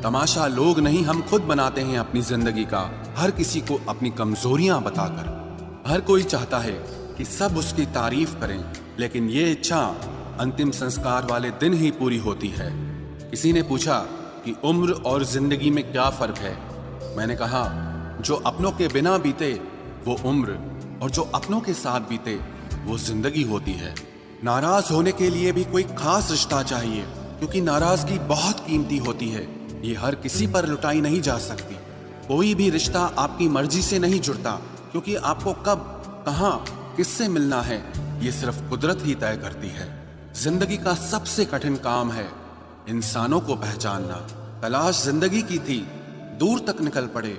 तमाशा लोग नहीं, हम खुद बनाते हैं अपनी जिंदगी का, हर किसी को अपनी कमजोरियां बताकर। हर कोई चाहता है कि सब उसकी तारीफ करें, लेकिन ये इच्छा अंतिम संस्कार वाले दिन ही पूरी होती है। किसी ने पूछा कि उम्र और जिंदगी में क्या फर्क है। मैंने कहा, जो अपनों के बिना बीते वो उम्र, और जो अपनों के साथ बीते वो जिंदगी होती है। नाराज होने के लिए भी कोई खास रिश्ता चाहिए, क्योंकि नाराजगी बहुत कीमती होती है। ये हर किसी पर लुटाई नहीं जा सकती। कोई भी रिश्ता आपकी मर्जी से नहीं जुड़ता, क्योंकि आपको कब, कहां, किससे मिलना है ये सिर्फ कुदरत ही तय करती है। जिंदगी का सबसे कठिन काम है इंसानों को पहचानना। तलाश जिंदगी की थी, दूर तक निकल पड़े।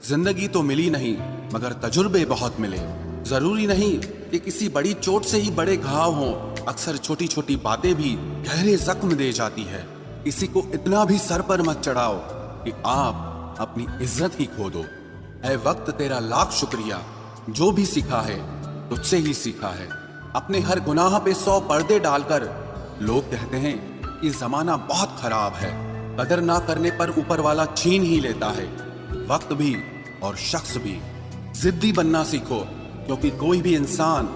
जिंदगी तो मिली नहीं, मगर तजुर्बे बहुत मिले। जरूरी नहीं कि किसी बड़ी चोट से ही बड़े घाव हों, अक्सर छोटी छोटी बातें भी गहरे जख्म दे जाती है। किसी को इतना भी सर पर मत चढ़ाओ कि आप अपनी इज्जत ही खो दो। ऐ वक्त तेरा लाख शुक्रिया, जो भी सीखा है तुझसे ही सीखा है। अपने हर गुनाह पे 100 पर्दे डालकर लोग कहते हैं कि जमाना बहुत खराब है। कदर ना करने पर ऊपर वाला छीन ही लेता है, वक्त भी और शख्स भी। जिद्दी बनना सीखो, क्योंकि कोई भी इंसान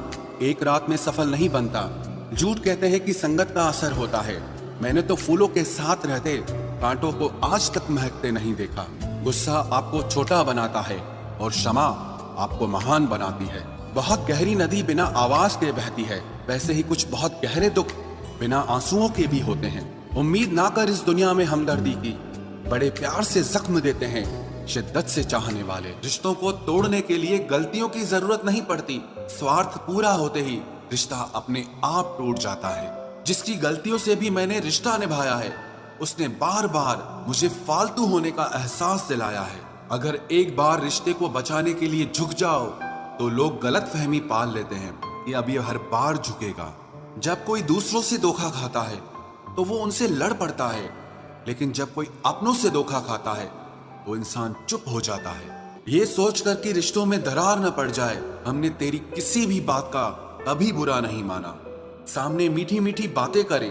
एक रात में सफल नहीं बनता। झूठ कहते हैं कि संगत का असर होता है। मैंने तो फूलों के साथ रहते कांटों को आज तक महकते नहीं देखा। गुस्सा आपको छोटा बनाता है और क्षमा आपको महान बनाती है। बहुत गहरी नदी बिना आवाज के बहती है, वैसे ही कुछ बहुत गहरे दुख बिना आंसुओं के भी होते हैं। उम्मीद ना कर इस दुनिया में हमदर्दी की, बड़े प्यार से जख्म देते हैं शिद्दत से चाहने वाले। रिश्तों को तोड़ने के लिए गलतियों की जरूरत नहीं पड़ती, स्वार्थ पूरा होते ही रिश्ता अपने आप टूट जाता है। जिसकी गलतियों से भी मैंने रिश्ता निभाया है, उसने बार बार मुझे फालतू होने का एहसास दिलाया है। अगर एक बार रिश्ते को बचाने के लिए झुक जाओ तो लोग गलत फहमी पाल लेते हैं कि अब ये हर बार झुकेगा। जब कोई दूसरों से धोखा खाता है तो वो उनसे लड़ पड़ता है, लेकिन जब कोई अपनों से धोखा खाता है तो इंसान चुप हो जाता है। ये सोचकर कि रिश्तों में दरार न पड़ जाए, हमने तेरी किसी भी बात का कभी बुरा नहीं माना। सामने मीठी मीठी बातें करे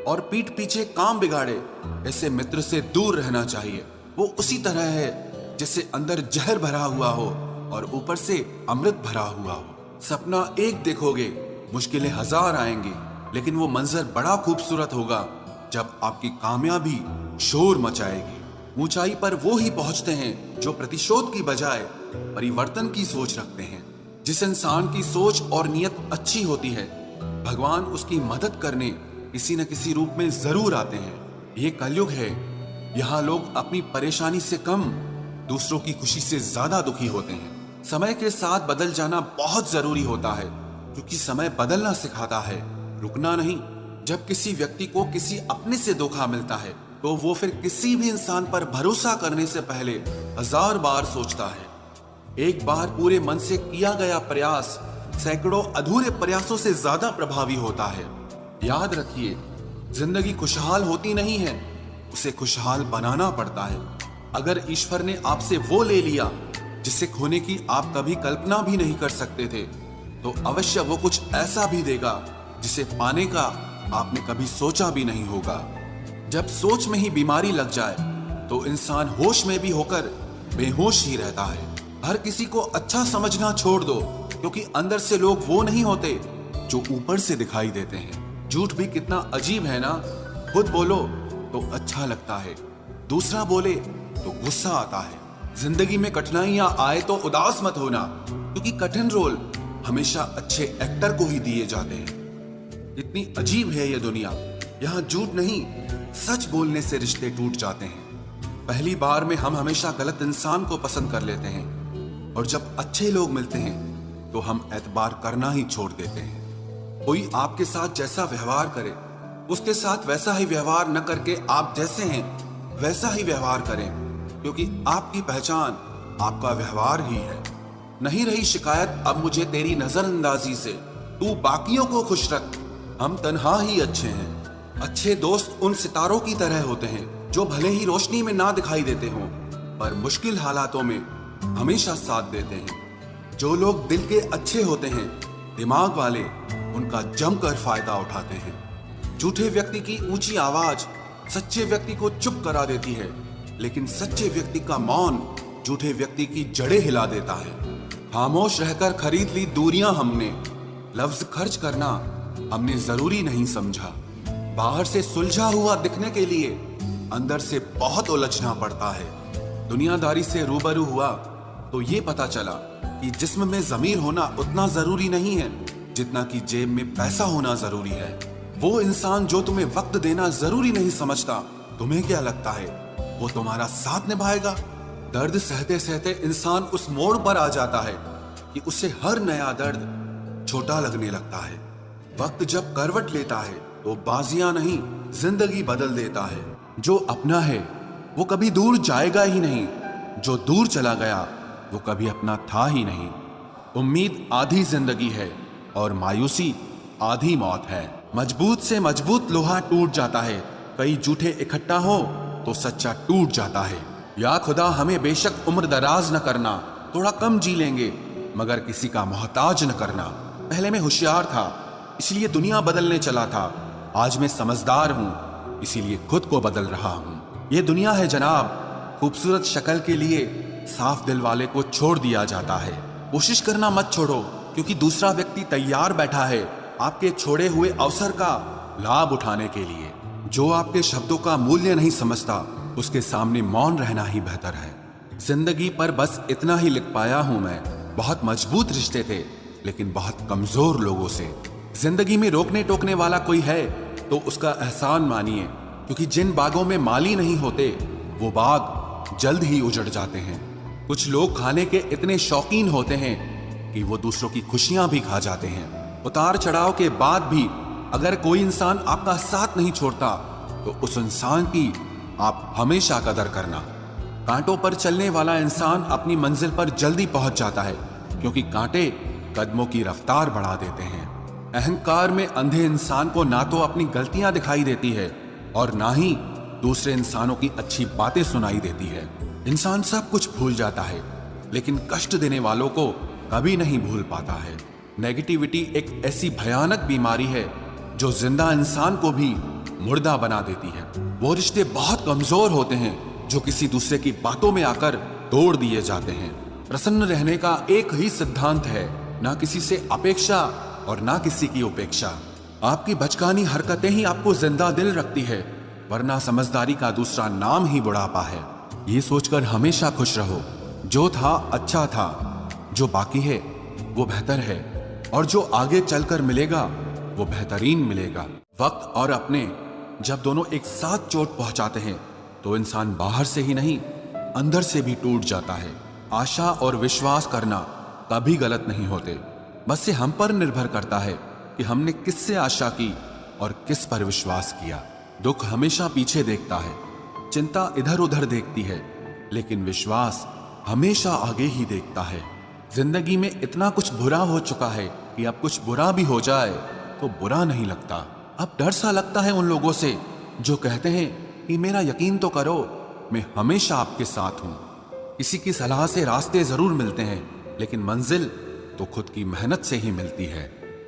और पीठ पीछे काम बिगाड़े, ऐसे मित्र से दूर रहना चाहिए। वो उसी तरह है जैसे अंदर जहर भरा हुआ हो और ऊपर से अमृत भरा हुआ हो। सपना एक देखोगे, मुश्किलें 1000 आएंगी, लेकिन वो मंजर बड़ा खूबसूरत होगा जब आपकी कामयाबी शोर मचाएगी। ऊंचाई पर वो ही पहुंचते हैं जो प्रतिशोध की बजाय परिवर्तन की सोच रखते हैं। जिस इंसान की सोच और नियत अच्छी होती है, भगवान उसकी मदद करने किसी न किसी रूप में जरूर आते हैं। ये कलयुग है, यहाँ लोग अपनी परेशानी से कम दूसरों की खुशी से ज्यादा दुखी होते हैं। समय के साथ बदल जाना बहुत जरूरी होता है, क्योंकि समय बदलना सिखाता है, रुकना नहीं। जब किसी व्यक्ति को किसी अपने से धोखा मिलता है तो वो फिर किसी भी इंसान पर भरोसा करने से पहले 1000 बार सोचता है। एक बार पूरे मन से किया गया प्रयास सैकड़ों अधूरे प्रयासों से ज्यादा प्रभावी होता है। याद रखिए, जिंदगी खुशहाल होती नहीं है, उसे खुशहाल बनाना पड़ता है। अगर ईश्वर ने आपसे वो ले लिया जिसे खोने की आप कभी कल्पना भी नहीं कर सकते थे, तो अवश्य वो कुछ ऐसा भी देगा जिसे पाने का आपने कभी सोचा भी नहीं होगा। जब सोच में ही बीमारी लग जाए तो इंसान होश में भी होकर बेहोश ही रहता है। हर किसी को अच्छा समझना छोड़ दो, क्योंकि अंदर से लोग वो नहीं होते जो ऊपर से दिखाई देते हैं। झूठ भी कितना अजीब है ना, खुद बोलो तो अच्छा लगता है, दूसरा बोले तो गुस्सा आता है। जिंदगी में कठिनाइयां आए तो उदास मत होना, क्योंकि कठिन रोल हमेशा अच्छे एक्टर को ही दिए जाते हैं। इतनी अजीब है ये दुनिया, यहाँ झूठ नहीं सच बोलने से रिश्ते टूट जाते हैं। पहली बार में हम हमेशा गलत इंसान को पसंद कर लेते हैं, और जब अच्छे लोग मिलते हैं तो हम एतबार करना ही छोड़ देते हैं। कोई आपके साथ जैसा व्यवहार करे, उसके साथ वैसा ही व्यवहार न करके आप जैसे हैं वैसा ही व्यवहार करें, क्योंकि आपकी पहचान आपका व्यवहार ही है। नहीं रही शिकायत अब मुझे तेरी नजरअंदाजी से, तू बाकियों को खुश रख, हम तन्हा ही अच्छे हैं। अच्छे दोस्त उन सितारों की तरह होते हैं जो भले ही रोशनी में ना दिखाई देते हों, पर मुश्किल हालातों में हमेशा साथ देते हैं। जो लोग दिल के अच्छे होते हैं, दिमाग वाले उनका जमकर फायदा उठाते हैं। झूठे व्यक्ति की ऊंची आवाज सच्चे व्यक्ति को चुप करा देती है। लेकिन सच्चे व्यक्ति का मौन झूठे व्यक्ति की जड़ें हिला देता है। खामोश रहकर खरीद ली दूरियां हमने, लफ्ज खर्च करना हमने जरूरी नहीं समझा। बाहर से सुलझा हुआ दिखने के लिए अंदर से बहुत उलझना पड़ता है। दुनियादारी से रूबरू हुआ तो ये पता चला कि जिस्म में ज़मीर होना उतना जरूरी नहीं है जितना कि जेब में पैसा होना जरूरी है। वो इंसान जो तुम्हें वक्त देना जरूरी नहीं समझता, तुम्हें क्या लगता है वो तुम्हारा साथ निभाएगा? दर्द सहते सहते इंसान उस मोड़ पर आ जाता है कि उसे हर नया दर्द छोटा लगने लगता है। वक्त जब करवट लेता है तो बाजियां नहीं, जिंदगी बदल देता है। जो अपना है वो कभी दूर जाएगा ही नहीं, जो दूर चला गया वो कभी अपना था ही नहीं। उम्मीद आधी जिंदगी है और मायूसी आधी मौत है। मजबूत से मजबूत लोहा टूट जाता है, कई जूठे इकट्ठा हो तो सच्चा टूट जाता है। या खुदा हमें बेशक उम्र दराज न करना, थोड़ा कम जी लेंगे मगर किसी का मोहताज न करना। पहले मैं होशियार था इसलिए दुनिया बदलने चला था, आज मैं समझदार हूँ इसीलिए खुद को बदल रहा हूँ। ये दुनिया है जनाब, खूबसूरत शक्ल के लिए साफ दिल वाले को छोड़ दिया जाता है। कोशिश करना मत छोड़ो क्योंकि दूसरा व्यक्ति तैयार बैठा है आपके छोड़े हुए अवसर का लाभ उठाने के लिए। जो आपके शब्दों का मूल्य नहीं समझता उसके सामने मौन रहना ही बेहतर है। जिंदगी पर बस इतना ही लिख पाया हूं मैं, बहुत मजबूत रिश्ते थे लेकिन बहुत कमजोर लोगों से। जिंदगी में रोकने टोकने वाला कोई है तो उसका एहसान मानिए, क्योंकि जिन बागों में माली नहीं होते वो बाग जल्द ही उजड़ जाते हैं। कुछ लोग खाने के इतने शौकीन होते हैं कि वो दूसरों की खुशियां भी खा जाते हैं। उतार चढ़ाव के बाद भी अगर कोई इंसान आपका साथ नहीं छोड़ता तो उस इंसान की आप हमेशा कदर करना। कांटों पर चलने वाला इंसान अपनी मंजिल पर जल्दी पहुंच जाता है क्योंकि कांटे कदमों की रफ्तार बढ़ा देते हैं। अहंकार में अंधे इंसान को ना तो अपनी गलतियां दिखाई देती है और ना ही दूसरे इंसानों की अच्छी बातें सुनाई देती है। इंसान सब कुछ भूल जाता है लेकिन कष्ट देने वालों को कभी नहीं भूल पाता है। नेगेटिविटी एक ऐसी भयानक बीमारी है जो जिंदा इंसान को भी मुर्दा बना देती है। वो रिश्ते बहुत कमजोर होते हैं जो किसी दूसरे की बातों में आकर तोड़ दिए जाते हैं। प्रसन्न रहने का एक ही सिद्धांत है, ना किसी से अपेक्षा और ना किसी की उपेक्षा। आपकी बचकानी हरकतें ही आपको जिंदा दिल रखती है, वरना समझदारी का दूसरा नाम ही बुढ़ापा है। ये सोचकर हमेशा खुश रहो, जो था अच्छा था, जो बाकी है वो बेहतर है और जो आगे चलकर मिलेगा वो बेहतरीन मिलेगा। वक्त और अपने जब दोनों एक साथ चोट पहुंचाते हैं तो इंसान बाहर से ही नहीं अंदर से भी टूट जाता है। आशा और विश्वास करना कभी गलत नहीं होते, बस ये हम पर निर्भर करता है कि हमने किससे आशा की और किस पर विश्वास किया। दुख हमेशा पीछे देखता है, चिंता इधर उधर देखती है, लेकिन विश्वास हमेशा आगे ही देखता है। जिंदगी में इतना कुछ बुरा हो चुका है कि अब कुछ बुरा भी हो जाए तो बुरा नहीं लगता। अब डर सा लगता है उन लोगों से जो कहते हैं कि मेरा यकीन तो करो, मैं हमेशा आपके साथ हूं। किसी की सलाह से रास्ते जरूर मिलते हैं लेकिन मंजिल तो खुद की मेहनत से ही मिलती है।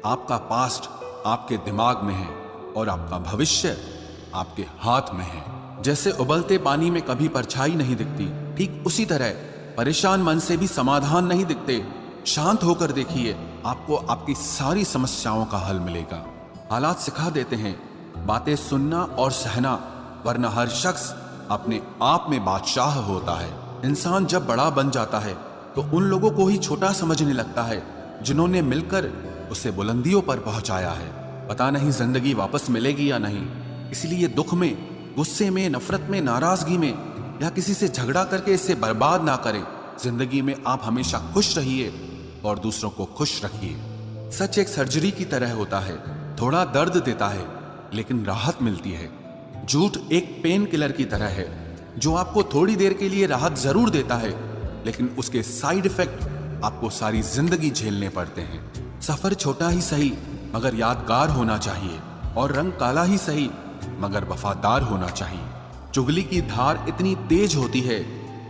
आपका पास्ट आपके दिमाग में है और आपका भविष्य आपके हाथ में है। जैसे उबलते पानी में कभी परछाई नहीं दिखती, ठीक उसी तरह परेशान मन से भी समाधान नहीं दिखते। शांत होकर देखिए, आपको आपकी सारी समस्याओं का हल मिलेगा। हालात सिखा देते हैं बातें सुनना और सहना, वरना हर शख्स अपने आप में बादशाह होता है। इंसान जब बड़ा बन जाता है तो उन लोगों को ही छोटा समझने लगता है जिन्होंने मिलकर उसे बुलंदियों पर पहुंचाया है। पता नहीं जिंदगी वापस मिलेगी या नहीं, इसलिए दुख में, गुस्से में, नफरत में, नाराजगी में या किसी से झगड़ा करके इसे बर्बाद ना करें। जिंदगी में आप हमेशा खुश रहिए और दूसरों को खुश रखिए। सच एक सर्जरी की तरह होता है, थोड़ा दर्द देता है लेकिन राहत मिलती है। झूठ एक पेन किलर की तरह है जो आपको थोड़ी देर के लिए राहत जरूर देता है लेकिन उसके साइड इफेक्ट आपको सारी जिंदगी झेलने पड़ते हैं। सफर छोटा ही सही मगर यादगार होना चाहिए और रंग काला ही सही मगर वफादार होना चाहिए। चुगली की धार इतनी तेज होती है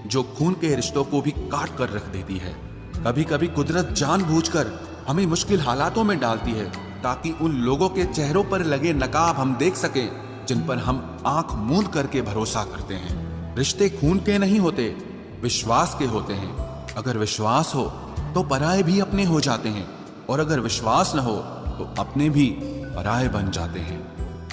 जो खून के रिश्तों को भी काट कर रख देती है। कभी कभी कुदरत जानबूझकर हमें मुश्किल हालातों में डालती है ताकि उन लोगों के चेहरों पर लगे नकाब हम देख सकें जिन पर हम आंख मूंद करके भरोसा करते हैं। रिश्ते खून के नहीं होते, विश्वास के होते हैं। अगर विश्वास हो तो पराये भी अपने हो जाते हैं, और अगर विश्वास न हो तो अपने भी पराये बन जाते हैं।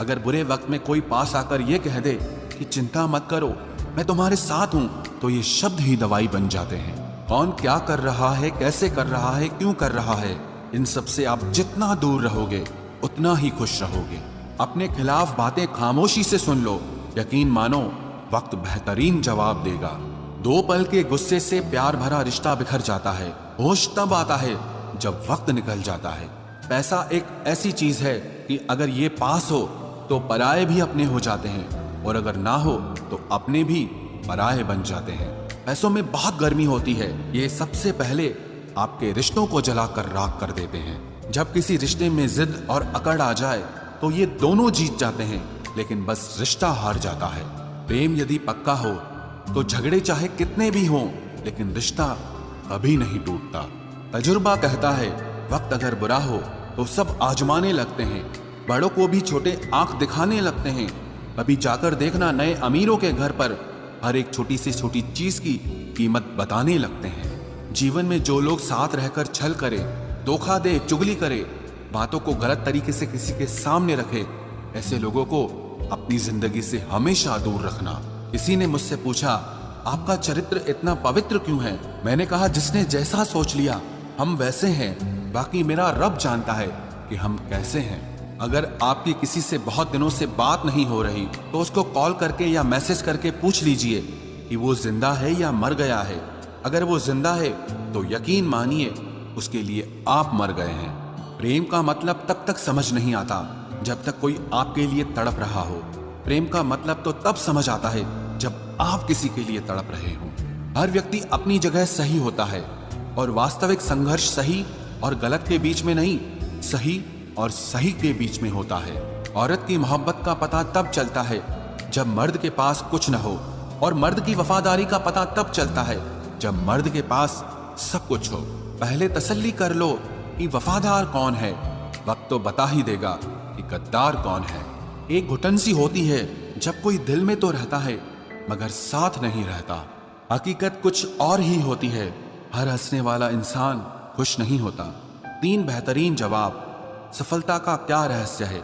अगर बुरे वक्त में कोई पास आकर यह कह दे कि चिंता मत करो, मैं तुम्हारे साथ हूं, तो ये शब्द ही दवाई बन जाते हैं। कौन क्या कर रहा है, कैसे कर रहा है, क्यों कर रहा है, इन सब से आप जितना दूर रहोगे उतना ही खुश रहोगे। अपने खिलाफ बातें खामोशी से सुन लो, यकीन मानो वक्त बेहतरीन जवाब देगा। 2 पल के गुस्से से प्यार भरा रिश्ता बिखर जाता है। होश तब आता है जब वक्त निकल जाता है। पैसा एक ऐसी चीज है कि अगर ये पास हो तो पराये भी अपने हो जाते हैं, और अगर ना हो तो अपने भी पराये बन जाते हैं। पैसों में बहुत गर्मी होती है, ये सबसे पहले आपके रिश्तों को जलाकर राख कर देते हैं। जब किसी रिश्ते में जिद और अकड़ आ जाए तो ये दोनों जीत जाते हैं, लेकिन बस रिश्ता हार जाता है। प्रेम यदि पक्का हो तो झगड़े चाहे कितने भी हों, लेकिन रिश्ता कभी नहीं टूटता। तजुर्बा कहता है वक्त अगर बुरा हो तो सब आजमाने लगते हैं, बड़ों को भी छोटे आंख दिखाने लगते हैं। कभी जाकर देखना नए अमीरों के घर पर हर एक छोटी से छोटी चीज की कीमत बताने लगते हैं। जीवन में जो लोग साथ रहकर छल करे, धोखा दे, चुगली करे, बातों को गलत तरीके से किसी के सामने रखे, ऐसे लोगों को अपनी जिंदगी से हमेशा दूर रखना। किसी ने मुझसे पूछा, आपका चरित्र इतना पवित्र क्यों है? मैंने कहा, जिसने जैसा सोच लिया हम वैसे हैं, बाकी मेरा रब जानता है कि हम कैसे हैं। अगर आपकी किसी से बहुत दिनों से बात नहीं हो रही तो उसको कॉल करके या मैसेज करके पूछ लीजिए कि वो जिंदा है या मर गया है। अगर वो जिंदा है तो यकीन मानिए उसके लिए आप मर गए हैं। प्रेम का मतलब तब तक समझ नहीं आता जब तक कोई आपके लिए तड़प रहा हो। प्रेम का मतलब तो तब समझ आता है जब आप किसी के लिए तड़प रहे हो। हर व्यक्ति अपनी जगह सही होता है, और वास्तविक संघर्ष सही और गलत के बीच में नहीं, सही और सही के बीच में होता है। औरत की मोहब्बत का पता तब चलता है जब मर्द के पास कुछ न हो, और मर्द की वफादारी का पता तब चलता है जब मर्द के पास सब कुछ हो। पहले तसल्ली कर लो कि वफादार कौन है, वक्त तो बता ही देगा कि गद्दार कौन है। एक घुटन सी होती है जब कोई दिल में तो रहता है मगर साथ नहीं रहता। हकीकत कुछ और ही होती है, हर हंसने वाला इंसान खुश नहीं होता। 3 बेहतरीन जवाब। सफलता का क्या रहस्य है?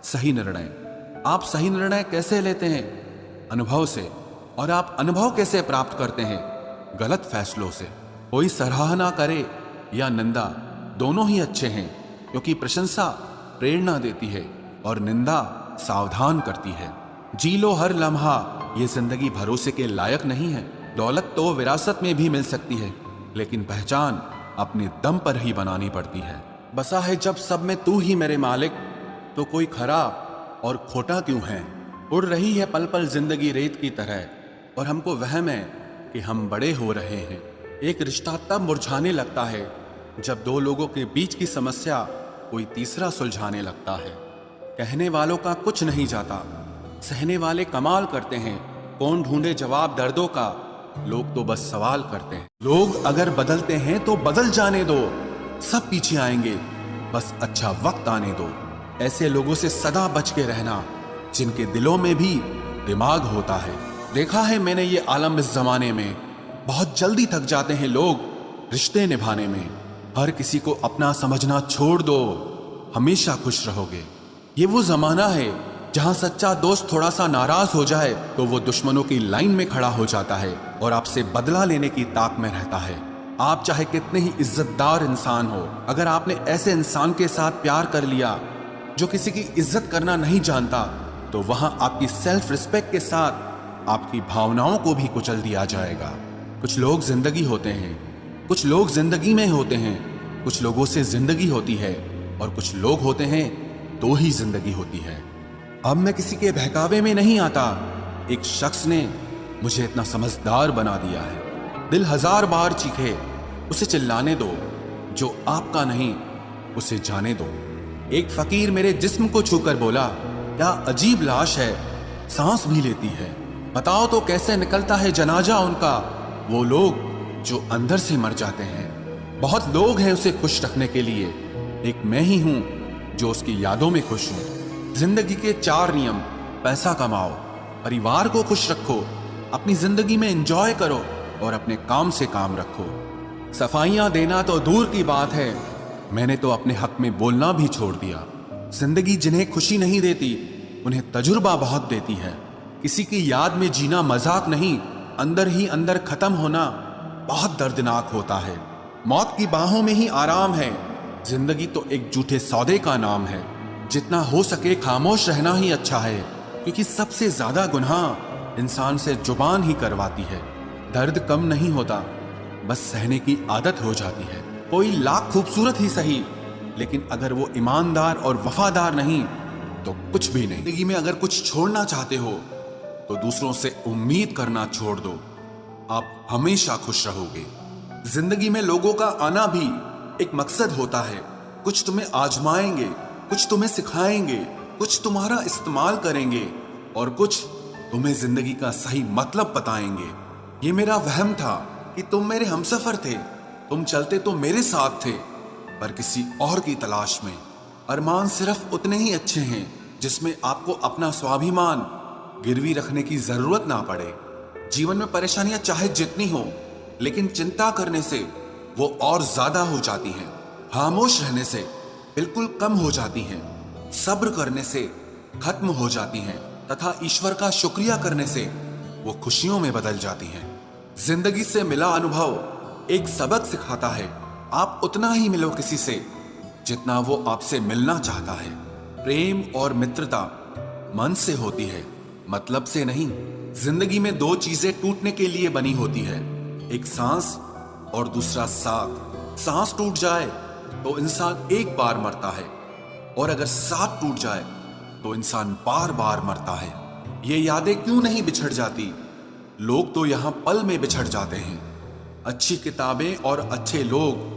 सही निर्णय। आप सही निर्णय कैसे लेते हैं? अनुभव से। और आप अनुभव कैसे प्राप्त करते हैं? गलत फैसलों से। कोई सराहना करे या निंदा, दोनों ही अच्छे हैं, क्योंकि प्रशंसा प्रेरणा देती है और निंदा सावधान करती है। जी लो हर लम्हा, ये जिंदगी भरोसे के लायक नहीं है। दौलत तो विरासत में भी मिल सकती है, लेकिन पहचान अपने दम पर ही बनानी पड़ती है। बसा है जब सब में तू ही मेरे मालिक, तो कोई खरा और खोटा क्यों है? उड़ रही है पल पल जिंदगी रेत की तरह, और हमको वहम है कि हम बड़े हो रहे हैं। एक रिश्ता तब मुरझाने लगता है जब 2 लोगों के बीच की समस्या कोई तीसरा सुलझाने लगता है। कहने वालों का कुछ नहीं जाता, सहने वाले कमाल करते हैं। कौन ढूंढे जवाब दर्दों का, लोग तो बस सवाल करते हैं। लोग अगर बदलते हैं तो बदल जाने दो, सब पीछे आएंगे, बस अच्छा वक्त आने दो। ऐसे लोगों से सदा बच के रहना जिनके दिलों में भी दिमाग होता है। देखा है मैंने ये आलम इस जमाने में, बहुत जल्दी थक जाते हैं लोग रिश्ते निभाने में। हर किसी को अपना समझना छोड़ दो, हमेशा खुश रहोगे। ये वो जमाना है जहां सच्चा दोस्त थोड़ा सा नाराज हो जाए तो वो दुश्मनों की लाइन में खड़ा हो जाता है और आपसे बदला लेने की ताक में रहता है। आप चाहे कितने ही इज्जतदार इंसान हो, अगर आपने ऐसे इंसान के साथ प्यार कर लिया जो किसी की इज्जत करना नहीं जानता, तो वहां आपकी सेल्फ रिस्पेक्ट के साथ आपकी भावनाओं को भी कुचल दिया जाएगा। कुछ लोग जिंदगी होते हैं, कुछ लोग जिंदगी में होते हैं, कुछ लोगों से जिंदगी होती है, और कुछ लोग होते हैं तो ही जिंदगी होती है। अब मैं किसी के बहकावे में नहीं आता, एक शख्स ने मुझे इतना समझदार बना दिया है। दिल 1000 बार चीखे, उसे चिल्लाने दो, जो आपका नहीं उसे जाने दो। एक फकीर मेरे जिस्म को छूकर बोला, क्या अजीब लाश है, सांस भी लेती है। बताओ तो कैसे निकलता है जनाजा उनका, वो लोग जो अंदर से मर जाते हैं। बहुत लोग हैं उसे खुश रखने के लिए, एक मैं ही हूं जो उसकी यादों में खुश हूं। जिंदगी के 4 नियम: पैसा कमाओ, परिवार को खुश रखो, अपनी जिंदगी में एंजॉय करो और अपने काम से काम रखो। सफाइयां देना तो दूर की बात है, मैंने तो अपने हक में बोलना भी छोड़ दिया। जिंदगी जिन्हें खुशी नहीं देती उन्हें तजुर्बा बहुत देती है। किसी की याद में जीना मजाक नहीं, अंदर ही अंदर खत्म होना बहुत दर्दनाक होता है। मौत की बाहों में ही आराम है। जिंदगी तो एक झूठे सौदे का नाम है। जितना हो सके खामोश रहना ही अच्छा है, क्योंकि सबसे ज्यादा गुनाह इंसान से जुबान ही करवाती है। दर्द कम नहीं होता, बस सहने की आदत हो जाती है। कोई लाख खूबसूरत ही सही, लेकिन अगर वो ईमानदार और वफादार नहीं तो कुछ भी नहीं। जिंदगी में अगर कुछ छोड़ना चाहते हो तो दूसरों से उम्मीद करना छोड़ दो, आप हमेशा खुश रहोगे। जिंदगी में लोगों का आना भी एक मकसद होता है। कुछ तुम्हें आजमाएंगे, कुछ तुम्हें सिखाएंगे, कुछ तुम्हारा इस्तेमाल करेंगे और कुछ तुम्हें जिंदगी का सही मतलब बताएंगे। ये मेरा वहम था कि तुम मेरे हमसफर थे, तुम चलते तो मेरे साथ थे, पर किसी और की तलाश में। अरमान सिर्फ उतने ही अच्छे हैं जिसमें आपको अपना स्वाभिमान गिरवी रखने की जरूरत ना पड़े। जीवन में परेशानियां चाहे जितनी हो, लेकिन चिंता करने से वो और ज्यादा हो जाती हैं। खामोश रहने से बिल्कुल कम हो जाती हैं। सब्र करने से खत्म हो जाती हैं तथा ईश्वर का शुक्रिया करने से वो खुशियों में बदल जाती हैं। जिंदगी से मिला अनुभव एक सबक सिखाता है। आप उतना ही मिलो किसी से जितना वो आपसे मिलना चाहता है। प्रेम और मित्रता मन से होती है, मतलब से नहीं। जिंदगी में दो चीजें टूटने के लिए बनी होती है, एक सांस और दूसरा साथ। सांस टूट जाए तो इंसान एक बार मरता है, और अगर साथ टूट जाए तो इंसान बार बार मरता है। ये यादें क्यों नहीं बिछड़ जाती? लोग तो यहां पल में बिछड़ जाते हैं। अच्छी किताबें और अच्छे लोग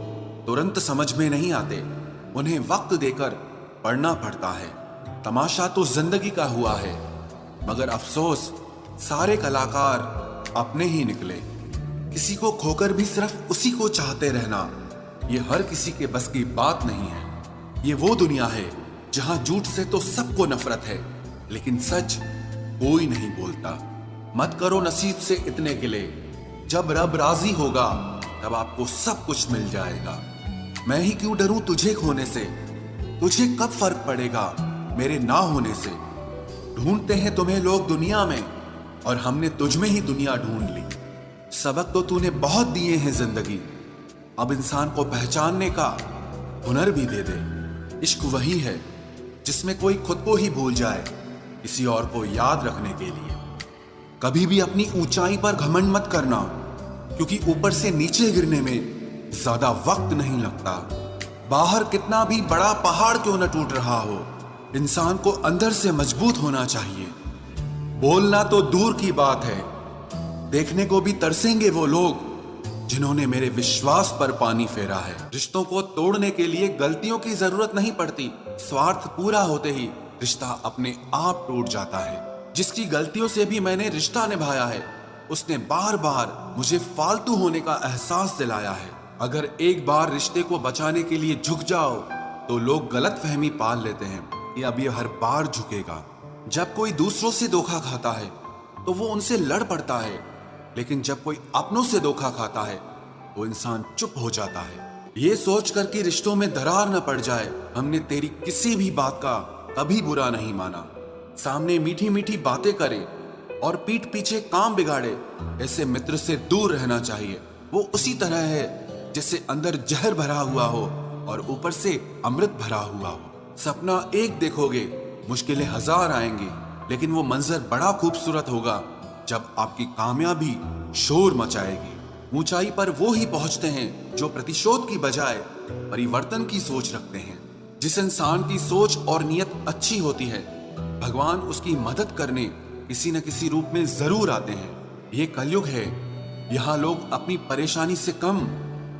तुरंत समझ में नहीं आते, उन्हें वक्त देकर पढ़ना पड़ता है। तमाशा तो जिंदगी का हुआ है, मगर अफसोस सारे कलाकार अपने ही निकले। किसी को खोकर भी सिर्फ उसी को चाहते रहना, ये हर किसी के बस की बात नहीं है। ये वो दुनिया है जहां झूठ से तो सबको नफरत है, लेकिन सच कोई नहीं बोलता। मत करो नसीब से इतने गिले, जब रब राजी होगा तब आपको सब कुछ मिल जाएगा। मैं ही क्यों डरूं तुझे खोने से, तुझे कब फर्क पड़ेगा मेरे ना होने से। ढूंढते हैं तुम्हें लोग दुनिया में, और हमने तुझ में ही दुनिया ढूंढ ली। सबक तो तूने बहुत दिए हैं जिंदगी, अब इंसान को पहचानने का हुनर भी दे दे। इश्क वही है जिसमें कोई खुद को ही भूल जाए किसी और को याद रखने के लिए। कभी भी अपनी ऊंचाई पर घमंड मत करना, क्योंकि ऊपर से नीचे गिरने में ज्यादा वक्त नहीं लगता। बाहर कितना भी बड़ा पहाड़ क्यों न टूट रहा हो, इंसान को अंदर से मजबूत होना चाहिए। बोलना तो दूर की बात है, देखने को भी तरसेंगे वो लोग जिन्होंने मेरे विश्वास पर पानी फेरा है। रिश्तों को तोड़ने के लिए गलतियों की जरूरत नहीं पड़ती, स्वार्थ पूरा होते ही रिश्ता अपने आप टूट जाता है। जिसकी गलतियों से भी मैंने रिश्ता निभाया है, उसने बार बार मुझे फालतू होने का एहसास दिलाया है। अगर एक बार रिश्ते को बचाने के लिए झुक जाओ तो लोग गलत फहमी पाल लेते हैं कि अब ये हर बार झुकेगा। जब कोई दूसरों से धोखा खाता है तो वो उनसे लड़ पड़ता है, लेकिन जब कोई अपनों से धोखा खाता है तो इंसान चुप हो जाता है। ये सोच कर कि रिश्तों में दरार न पड़ जाए, हमने तेरी किसी भी बात का कभी बुरा नहीं माना। सामने मीठी मीठी बातें करे और पीठ पीछे काम बिगाड़े, ऐसे मित्र से दूर रहना चाहिए। वो उसी तरह है जैसे अंदर जहर भरा हुआ हो और ऊपर से अमृत भरा हुआ हो। सपना एक देखोगे, मुश्किलें हजार आएंगी, लेकिन वो मंजर बड़ा खूबसूरत होगा जब आपकी कामयाबी शोर मचाएगी। ऊंचाई पर वो ही पहुंचते हैं जो प्रतिशोध की बजाय परिवर्तन की सोच रखते हैं। जिस इंसान की सोच और नियत अच्छी होती है, भगवान उसकी मदद करने किसी न किसी रूप में जरूर आते हैं। ये कलयुग है, यहाँ लोग अपनी परेशानी से कम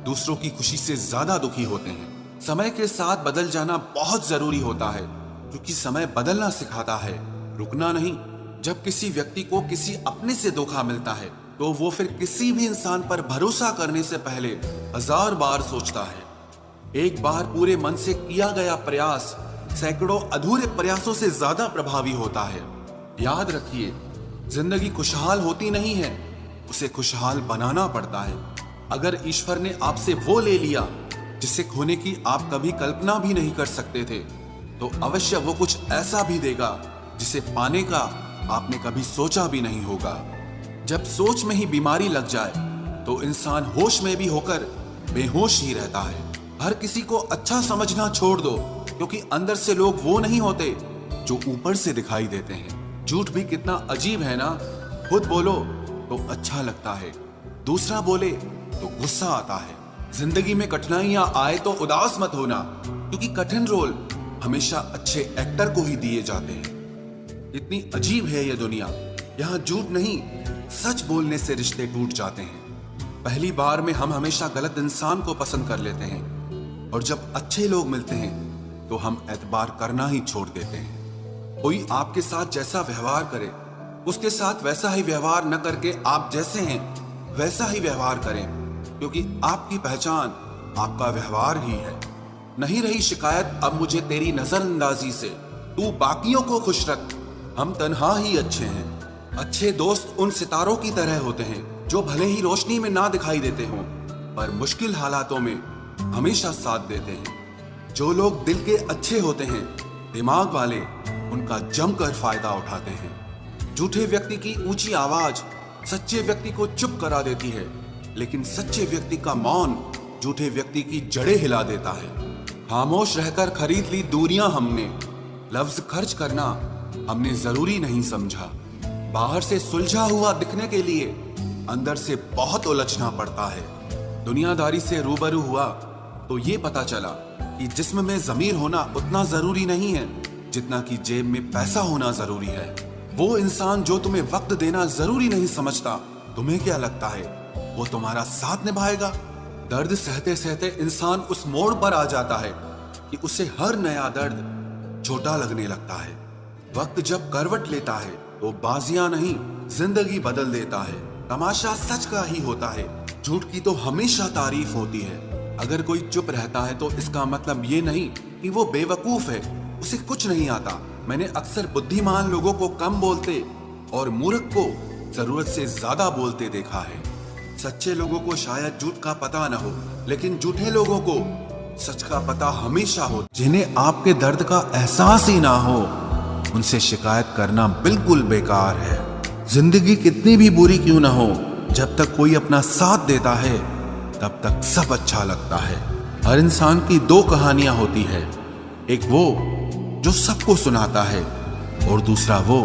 दूसरों की खुशी से ज्यादा दुखी होते हैं। समय के साथ बदल जाना बहुत जरूरी होता है, क्योंकि समय बदलना सिखाता है, रुकना नहीं। जब किसी व्यक्ति को किसी अपने से धोखा मिलता है तो वो फिर किसी भी इंसान पर भरोसा करने से पहले 1000 बार सोचता है। एक बार पूरे मन से किया गया प्रयास सैकड़ों अधूरे प्रयासों से ज्यादा प्रभावी होता है। याद रखिए, जिंदगी खुशहाल होती नहीं है, उसे खुशहाल बनाना पड़ता है। अगर ईश्वर ने आपसे वो ले लिया जिसे खोने की आप कभी कल्पना भी नहीं कर सकते थे, तो अवश्य वो कुछ ऐसा भी देगा जिसे पाने का आपने कभी सोचा भी नहीं होगा। जब सोच में ही बीमारी लग जाए तो इंसान होश में भी होकर बेहोश ही रहता है। हर किसी को अच्छा समझना छोड़ दो, क्योंकि अंदर से लोग वो नहीं होते जो ऊपर से दिखाई देते हैं। झूठ भी कितना अजीब है ना। खुद बोलो तो अच्छा लगता है, दूसरा बोले तो गुस्सा आता है। जिंदगी में कठिनाइयां आए तो उदास मत होना, क्योंकि कठिन रोल हमेशा अच्छे एक्टर को ही दिए जाते हैं। इतनी अजीब है ये दुनिया, यहाँ झूठ नहीं सच बोलने से रिश्ते टूट जाते हैं। पहली बार में हम हमेशा गलत इंसान को पसंद कर लेते हैं, और जब अच्छे लोग मिलते हैं तो हम एतबार करना ही छोड़ देते हैं। कोई आपके साथ जैसा व्यवहार करे, उसके साथ वैसा ही व्यवहार न करके आप जैसे हैं वैसा ही व्यवहार करें, क्योंकि आपकी पहचान आपका व्यवहार ही है। नहीं रही शिकायत अब मुझे तेरी नजरअंदाजी से, तू बाकियों को खुश रख, हम तन्हा ही अच्छे हैं। अच्छे दोस्त उन सितारों की तरह होते हैं जो भले ही रोशनी में ना दिखाई देते हों, पर मुश्किल हालातों में हमेशा साथ देते हैं। जो लोग दिल के अच्छे होते हैं, दिमाग वाले, उनका जमकर फायदा उठाते हैं। झूठे व्यक्ति की ऊंची आवाज सच्चे व्यक्ति को चुप करा देती है, लेकिन सच्चे व्यक्ति का मौन झूठे व्यक्ति की जड़ें हिला देता है। खामोश रहकर खरीद ली दूरियां हमने, लफ्ज खर्च करना हमने जरूरी नहीं समझा। बाहर से सुलझा हुआ दिखने के लिए अंदर से बहुत उलझना पड़ता है। दुनियादारी से रूबरू हुआ तो ये पता चला कि जिस्म में ज़मीर होना उतना जरूरी नहीं है जितना कि जेब में पैसा होना जरूरी है। वो इंसान जो तुम्हें वक्त देना जरूरी नहीं समझता, तुम्हें क्या लगता है वो तुम्हारा साथ निभाएगा? दर्द सहते सहते इंसान उस मोड़ पर आ जाता है कि उसे हर नया दर्द छोटा लगने लगता है। वक्त जब करवट लेता है तो बाजियां नहीं जिंदगी बदल देता है। तमाशा सच का ही होता है, झूठ की तो हमेशा तारीफ होती है। अगर कोई चुप रहता है तो इसका मतलब ये नहीं कि वो बेवकूफ है, उसे कुछ नहीं आता। मैंने अक्सर बुद्धिमान लोगों को कम बोलते और मूर्ख को जरूरत से ज्यादा बोलते देखा है। सच्चे लोगों को शायद झूठ का पता न हो, लेकिन झूठे लोगों को सच का पता हमेशा हो। जिन्हें आपके दर्द का एहसास ही ना हो, उनसे शिकायत करना बिल्कुल बेकार है। जिंदगी कितनी भी बुरी क्यों ना हो, जब तक कोई अपना साथ देता है तब तक सब अच्छा लगता है। हर इंसान की दो कहानियां होती है, एक वो जो सबको सुनाता है और दूसरा वो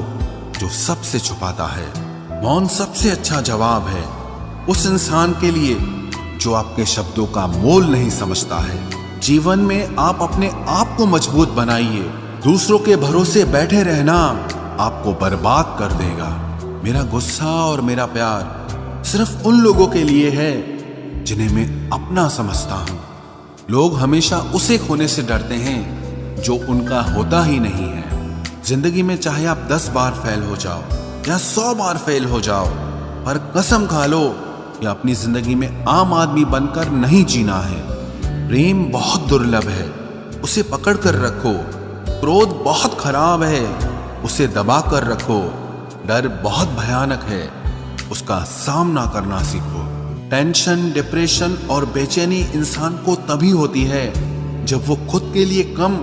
जो सबसे छुपाता है। मौन सबसे अच्छा जवाब है उस इंसान के लिए जो आपके शब्दों का मोल नहीं समझता है। जीवन में आप अपने आप को मजबूत बनाइए, दूसरों के भरोसे बैठे रहना आपको बर्बाद कर देगा। मेरा गुस्सा और मेरा प्यार सिर्फ उन लोगों के लिए है जिन्हें मैं अपना समझता हूँ। लोग हमेशा उसे खोने से डरते हैं जो उनका होता ही नहीं है। जिंदगी में चाहे आप 10 बार फेल हो जाओ या 100 बार फेल हो जाओ, पर कसम खा लो कि अपनी जिंदगी में आम आदमी बनकर नहीं जीना है। प्रेम बहुत दुर्लभ है, उसे पकड़ कर रखो। क्रोध बहुत खराब है, उसे दबा कर रखो। डर बहुत भयानक है, उसका सामना करना सीखो। टेंशन, डिप्रेशन और बेचैनी इंसान को तभी होती है जब वो खुद के लिए कम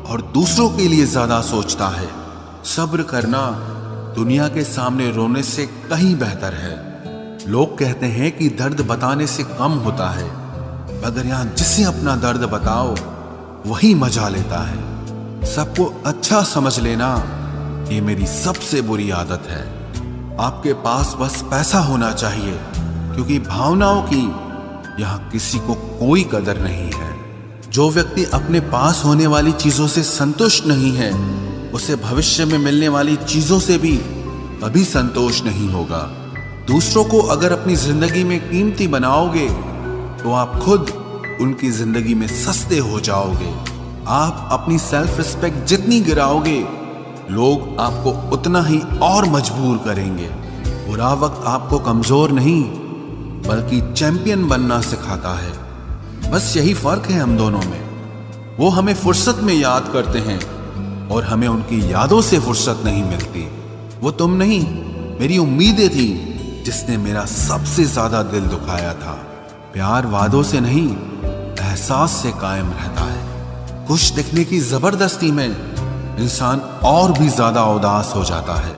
और दूसरों के लिए ज्यादा सोचता है। सब्र करना दुनिया के सामने रोने से कहीं बेहतर है। लोग कहते हैं कि दर्द बताने से कम होता है, मगर यहाँ जिसे अपना दर्द बताओ वही मजा लेता है। सबको अच्छा समझ लेना ये मेरी सबसे बुरी आदत है। आपके पास बस पैसा होना चाहिए, क्योंकि भावनाओं की यहाँ किसी को कोई कदर नहीं है। जो व्यक्ति अपने पास होने वाली चीजों से संतुष्ट नहीं है, उसे भविष्य में मिलने वाली चीजों से भी कभी संतोष नहीं होगा। दूसरों को अगर अपनी जिंदगी में कीमती बनाओगे तो आप खुद उनकी जिंदगी में सस्ते हो जाओगे। आप अपनी सेल्फ रिस्पेक्ट जितनी गिराओगे, लोग आपको उतना ही और मजबूर करेंगे। बुरा वक्त आपको कमजोर नहीं बल्कि चैंपियन बनना सिखाता है। बस यही फर्क है हम दोनों में। वो हमें फुर्सत में याद करते हैं और हमें उनकी यादों से फुर्सत नहीं मिलती। वो तुम नहीं मेरी उम्मीदें थी जिसने मेरा सबसे ज्यादा दिल दुखाया था। प्यार वादों से नहीं, एहसास से कायम रहता है। खुश दिखने की जबरदस्ती में इंसान और भी ज्यादा उदास हो जाता है।